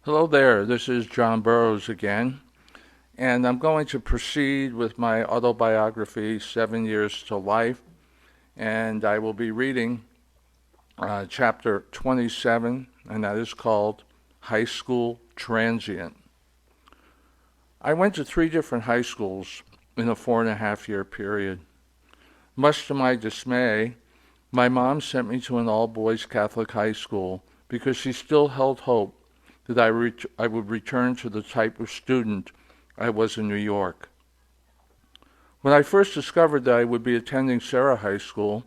Hello there, this is John Burroughs again, and I'm going to proceed with my autobiography, 7 Years to Life, and I will be reading chapter 27, and that is called High School Transient. I went to three different high schools in a 4.5 year period. Much to my dismay, my mom sent me to an all-boys Catholic high school because she still held hope that I would return to the type of student I was in New York. When I first discovered that I would be attending Sara High School,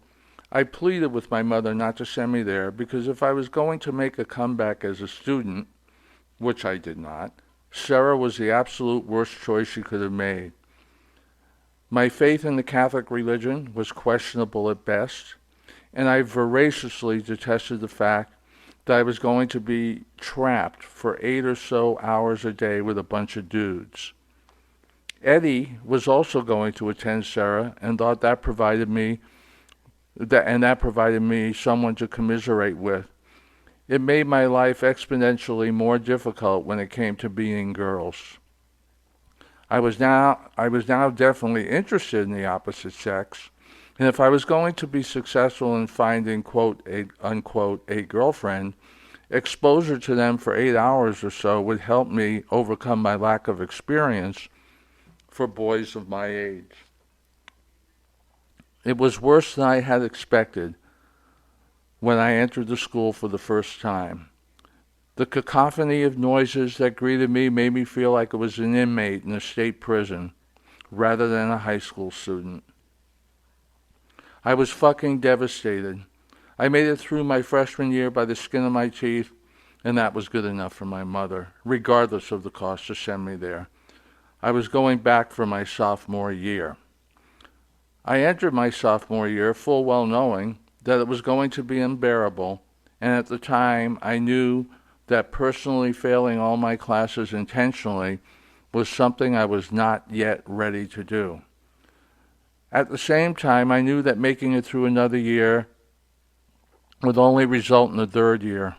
I pleaded with my mother not to send me there because if I was going to make a comeback as a student, which I did not, Sara was the absolute worst choice she could have made. My faith in the Catholic religion was questionable at best, and I voraciously detested the fact that I was going to be trapped for 8 or so hours a day with a bunch of dudes. Eddie was also going to attend Sara and thought that provided me someone to commiserate with. It made my life exponentially more difficult when it came to being girls. I was now definitely interested in the opposite sex, and if I was going to be successful in finding unquote a girlfriend, exposure to them for 8 hours or so would help me overcome my lack of experience for boys of my age. It was worse than I had expected when I entered the school for the first time. The cacophony of noises that greeted me made me feel like I was an inmate in a state prison rather than a high school student. I was fucking devastated. I made it through my freshman year by the skin of my teeth, and that was good enough for my mother, regardless of the cost to send me there. I was going back for my sophomore year. I entered my sophomore year full well knowing that it was going to be unbearable, and at the time I knew that personally failing all my classes intentionally was something I was not yet ready to do. At the same time, I knew that making it through another year would only result in a third year.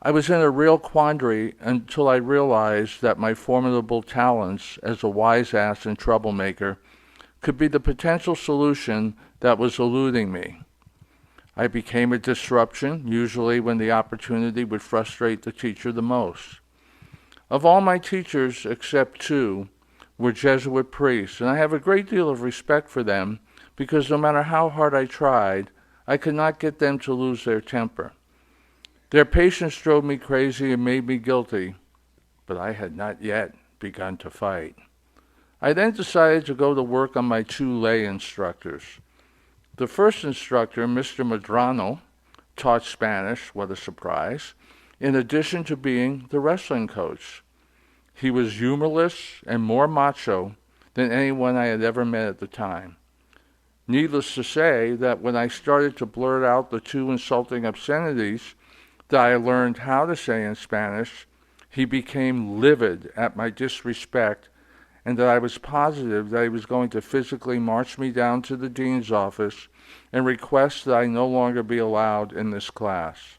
I was in a real quandary until I realized that my formidable talents as a wise ass and troublemaker could be the potential solution that was eluding me. I became a disruption, usually when the opportunity would frustrate the teacher the most. Of all my teachers, except two, were Jesuit priests, and I have a great deal of respect for them because no matter how hard I tried, I could not get them to lose their temper. Their patience drove me crazy and made me guilty, but I had not yet begun to fight. I then decided to go to work on my two lay instructors. The first instructor, Mr. Medrano, taught Spanish, what a surprise, in addition to being the wrestling coach. He was humorless and more macho than anyone I had ever met at the time. Needless to say that when I started to blurt out the two insulting obscenities that I learned how to say in Spanish, he became livid at my disrespect and that I was positive that he was going to physically march me down to the dean's office and request that I no longer be allowed in this class.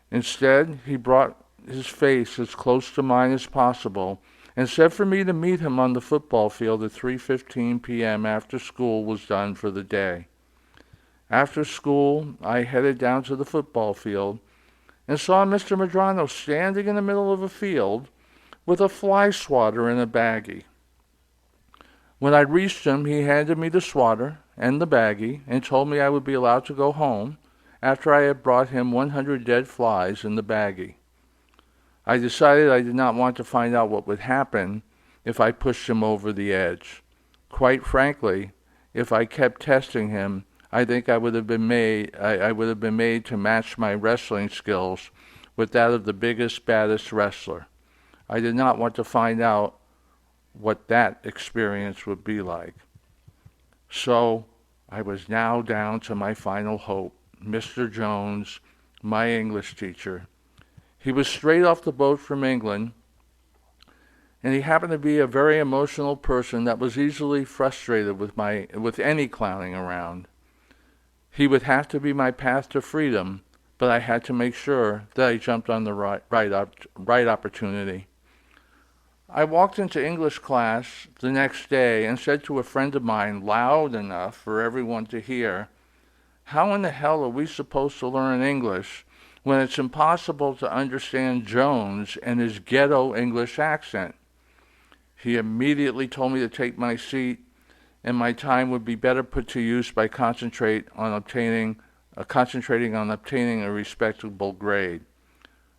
Instead, he brought his face as close to mine as possible and said for me to meet him on the football field at 3:15 p.m. after school was done for the day. After school, I headed down to the football field and saw Mr. Medrano standing in the middle of a field with a fly swatter in a baggie. When I reached him, he handed me the swatter and the baggie and told me I would be allowed to go home after I had brought him 100 dead flies in the baggie. I decided I did not want to find out what would happen if I pushed him over the edge. Quite frankly, if I kept testing him, I think I would have been made to match my wrestling skills with that of the biggest, baddest wrestler. I did not want to find out what that experience would be like. So I was now down to my final hope, Mr. Jones, my English teacher. He was straight off the boat from England, and he happened to be a very emotional person that was easily frustrated with any clowning around. He would have to be my path to freedom, but I had to make sure that I jumped on the right opportunity. I walked into English class the next day and said to a friend of mine loud enough for everyone to hear, "How in the hell are we supposed to learn English when it's impossible to understand Jones and his ghetto English accent?" He immediately told me to take my seat and my time would be better put to use by concentrating on obtaining a respectable grade.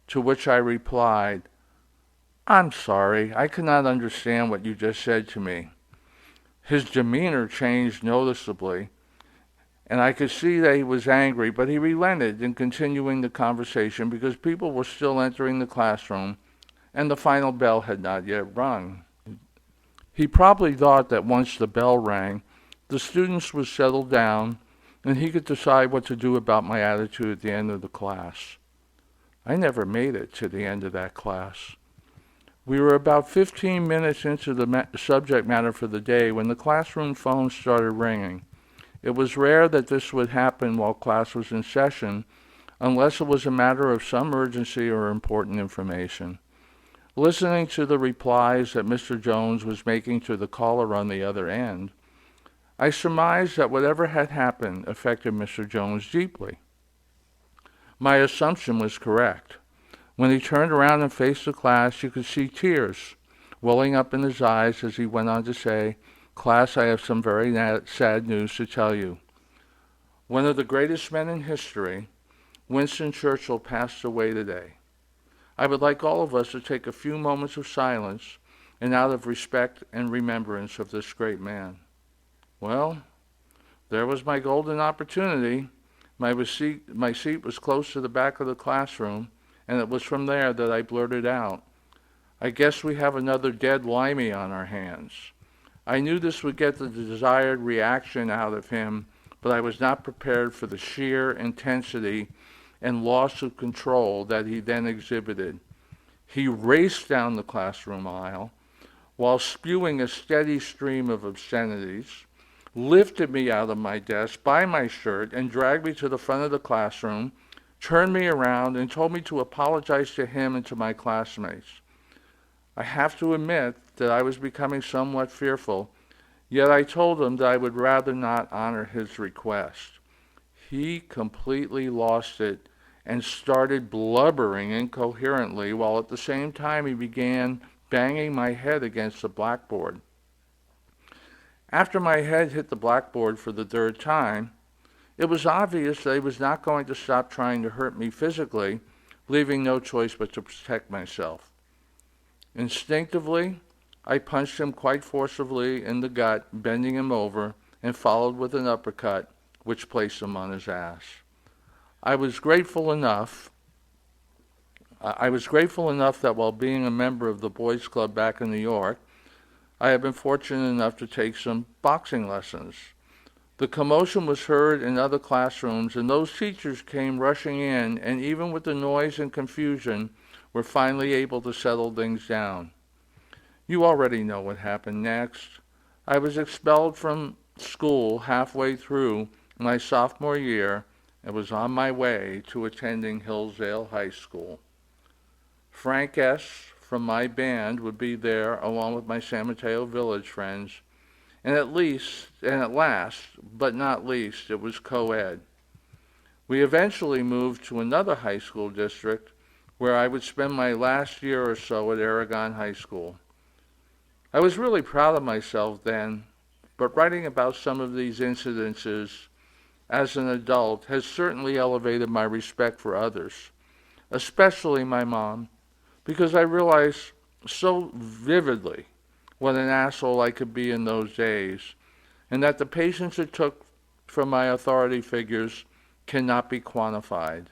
To which I replied, "I'm sorry, I cannot understand what you just said to me." His demeanor changed noticeably, and I could see that he was angry, but he relented in continuing the conversation because people were still entering the classroom and the final bell had not yet rung. He probably thought that once the bell rang, the students would settle down and he could decide what to do about my attitude at the end of the class. I never made it to the end of that class. We were about 15 minutes into the subject matter for the day when the classroom phone started ringing. It was rare that this would happen while class was in session, unless it was a matter of some urgency or important information. Listening to the replies that Mr. Jones was making to the caller on the other end, I surmised that whatever had happened affected Mr. Jones deeply. My assumption was correct. When he turned around and faced the class, you could see tears welling up in his eyes as he went on to say, "Class, I have some very sad news to tell you. One of the greatest men in history, Winston Churchill, passed away today. I would like all of us to take a few moments of silence and out of respect and remembrance of this great man." Well, there was my golden opportunity. My seat was close to the back of the classroom, and it was from there that I blurted out, "I guess we have another dead Limey on our hands." I knew this would get the desired reaction out of him, but I was not prepared for the sheer intensity and loss of control that he then exhibited. He raced down the classroom aisle while spewing a steady stream of obscenities, lifted me out of my desk by my shirt and dragged me to the front of the classroom, turned me around and told me to apologize to him and to my classmates. I have to admit that I was becoming somewhat fearful, yet I told him that I would rather not honor his request. He completely lost it and started blubbering incoherently, while at the same time he began banging my head against the blackboard. After my head hit the blackboard for the third time, it was obvious that he was not going to stop trying to hurt me physically, leaving no choice but to protect myself. Instinctively, I punched him quite forcibly in the gut, bending him over, and followed with an uppercut, which placed him on his ass. I was grateful enough that while being a member of the Boys Club back in New York, I had been fortunate enough to take some boxing lessons. The commotion was heard in other classrooms, and those teachers came rushing in, and even with the noise and confusion, were finally able to settle things down. You already know what happened next. I was expelled from school halfway through my sophomore year and was on my way to attending Hillsdale High School. Frank S. from my band would be there along with my San Mateo Village friends, and at last, but not least, it was co-ed. We eventually moved to another high school district where I would spend my last year or so at Aragon High School. I was really proud of myself then, but writing about some of these incidences as an adult has certainly elevated my respect for others, especially my mom, because I realized so vividly what an asshole I could be in those days, and that the patience it took from my authority figures cannot be quantified.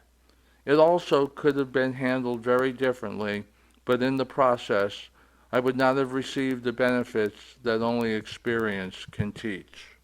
It also could have been handled very differently, but in the process, I would not have received the benefits that only experience can teach.